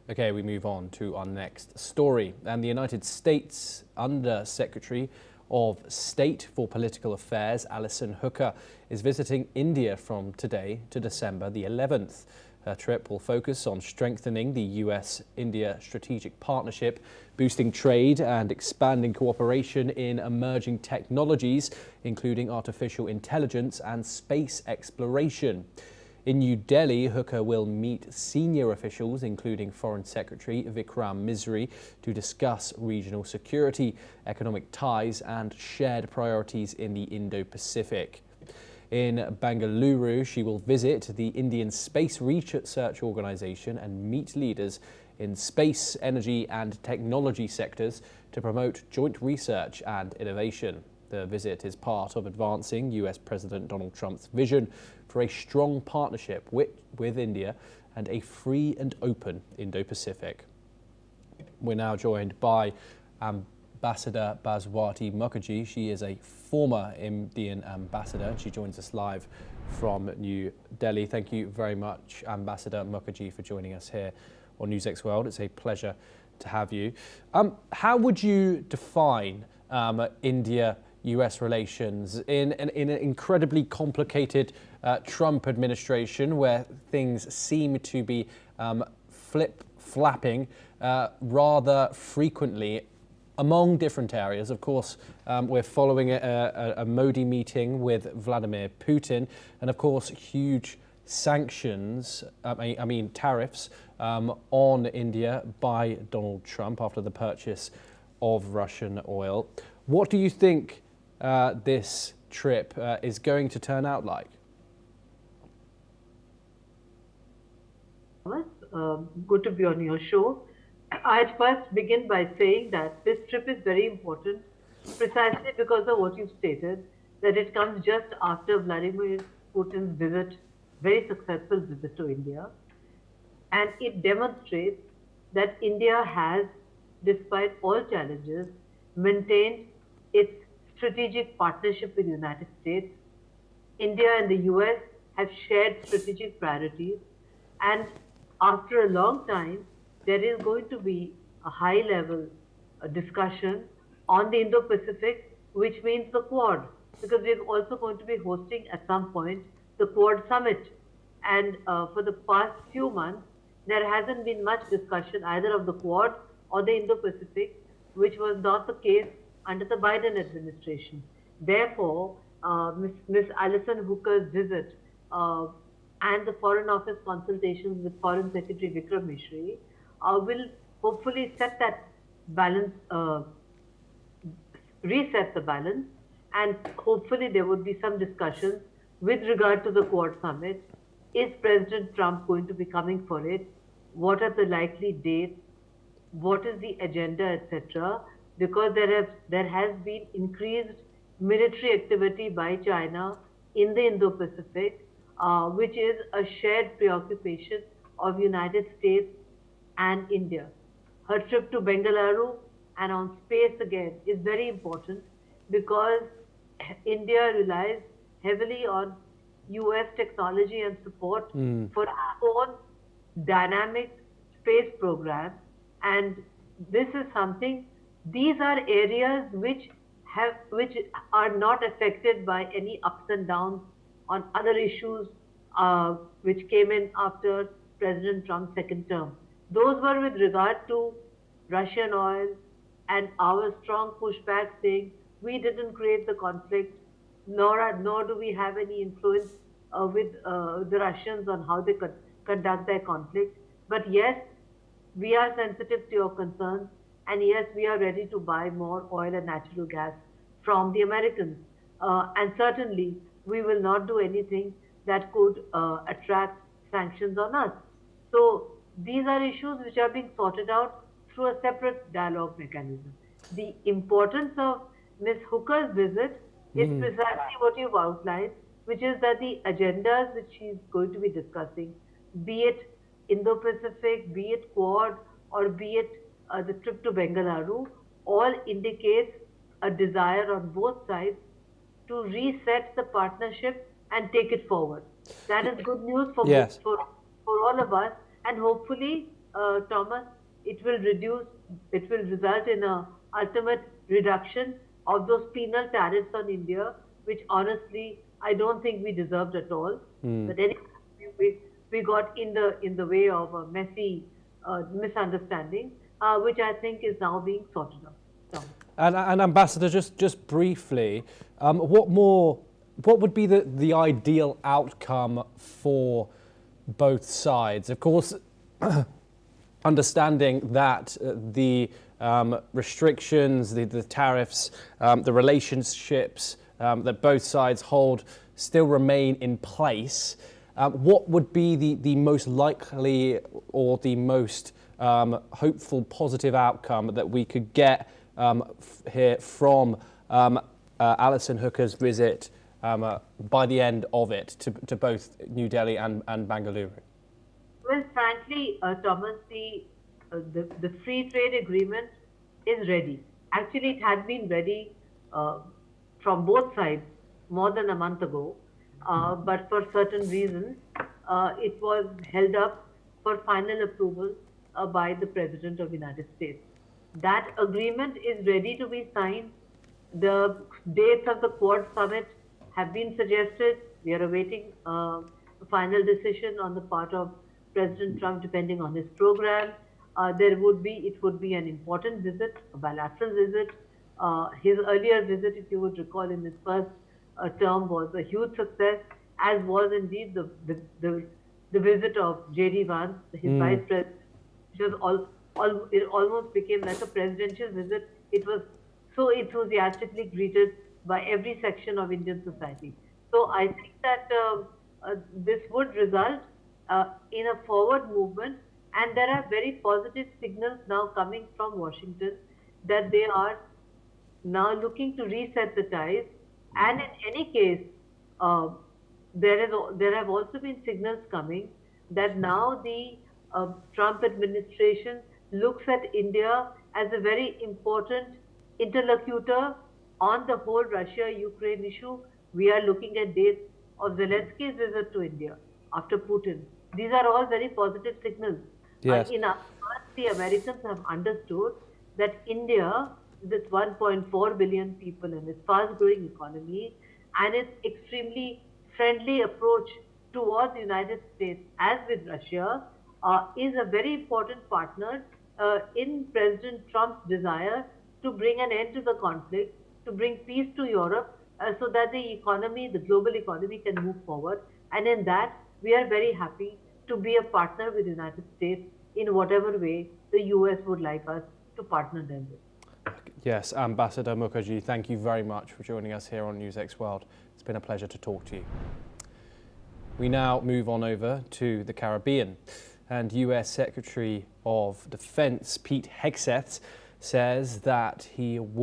Okay, we move on to our next story. And the United States Under Secretary of State for Political Affairs, Allison Hooker, is visiting India from today to December the 11th. Her trip will focus on strengthening the US-India strategic partnership, boosting trade and expanding cooperation in emerging technologies, including artificial intelligence and space exploration. In New Delhi, Hooker will meet senior officials, including Foreign Secretary Vikram Misri, to discuss regional security, economic ties and shared priorities in the Indo-Pacific. In Bengaluru, she will visit the Indian Space Research Organisation and meet leaders in space, energy and technology sectors to promote joint research and innovation. The visit is part of advancing US President Donald Trump's vision for a strong partnership with India and a free and open Indo-Pacific. We're now joined by Ambassador Baswati Mukherjee. She is a former Indian ambassador and she joins us live from New Delhi. Thank you very much, Ambassador Mukherjee, for joining us here on NewsX World. It's a pleasure to have you. How would you define India-US relations in an incredibly complicated Trump administration where things seem to be flip-flapping rather frequently among different areas? Of course, we're following a Modi meeting with Vladimir Putin and, of course, huge sanctions, tariffs on India by Donald Trump after the purchase of Russian oil. What do you think this trip is going to turn out like? Good to be on your show. I'd first begin by saying that this trip is very important precisely because of what you've stated, that it comes just after Vladimir Putin's very successful visit to India. And it demonstrates that India has, despite all challenges, maintained its strategic partnership with the United States. India and the US have shared strategic priorities, and after a long time, there is going to be a high-level discussion on the Indo-Pacific, which means the Quad, because we're also going to be hosting at some point the Quad Summit. And for the past few months, there hasn't been much discussion either of the Quad or the Indo-Pacific, which was not the case under the Biden administration. Therefore, Ms. Allison Hooker's visit and the Foreign Office consultations with Foreign Secretary Vikram Misri will hopefully set that balance, reset the balance, and hopefully there would be some discussions with regard to the Quad Summit. Is President Trump going to be coming for it? What are the likely dates? What is the agenda, etc.? Because there has been increased military activity by China in the Indo-Pacific, which is a shared preoccupation of United States and India. Her trip to Bengaluru and on space again is very important because India relies heavily on US technology and support for its own dynamic space program. And this is something, these are areas which are not affected by any ups and downs on other issues which came in after President Trump's second term. Those were with regard to Russian oil and our strong pushback saying we didn't create the conflict, nor do we have any influence with the Russians on how they conduct their conflict. But yes, we are sensitive to your concerns, and yes, we are ready to buy more oil and natural gas from the Americans. And certainly, we will not do anything that could attract sanctions on us. So these are issues which are being sorted out through a separate dialogue mechanism. The importance of Ms. Hooker's visit is precisely what you've outlined, which is that the agendas which she's going to be discussing, be it Indo-Pacific, be it Quad, or be it the trip to Bengaluru, all indicates a desire on both sides to reset the partnership and take it forward. That is good news for, Yes. for all of us, and hopefully Thomas, it will reduce, it will result in a ultimate reduction of those penal tariffs on India, which honestly I don't think we deserved at all. But anyway, we got in the way of a messy misunderstanding, which I think is now being sorted out. Thomas. And Ambassador, just briefly, what would be the ideal outcome for both sides? Of course, understanding that the restrictions, the tariffs, the relationships that both sides hold still remain in place. What would be the most likely or the most hopeful positive outcome that we could get here from Allison Hooker's visit by the end of it to both New Delhi and Bengaluru? Well, frankly, Thomas, the free trade agreement is ready. Actually, it had been ready from both sides more than a month ago, but for certain reasons, it was held up for final approval by the President of the United States. That agreement is ready to be signed. The dates of the Quad Summit have been suggested. We are awaiting a final decision on the part of President Trump, depending on his program. It would be an important visit, a bilateral visit. His earlier visit, if you would recall, in his first term was a huge success, as was indeed the visit of J.D. Vance, his vice president, which was it almost became like a presidential visit. It was so enthusiastically greeted by every section of Indian society. So I think that this would result in a forward movement, and there are very positive signals now coming from Washington that they are now looking to reset the ties. And in any case, there have also been signals coming that now the Trump administration looks at India as a very important interlocutor on the whole Russia-Ukraine issue. We are looking at dates of Zelensky's visit to India after Putin. These are all very positive signals. Yes. In our past, the Americans have understood that India, with 1.4 billion people and its fast-growing economy and its extremely friendly approach towards the United States, as with Russia, is a very important partner in President Trump's desire to bring an end to the conflict, to bring peace to Europe, so that the economy, the global economy, can move forward. And in that, we are very happy to be a partner with the United States in whatever way the US would like us to partner them with. Yes, Ambassador Mukherjee, thank you very much for joining us here on NewsX World. It's been a pleasure to talk to you. We now move on over to the Caribbean, and US Secretary of Defense Pete Hegseth says that he would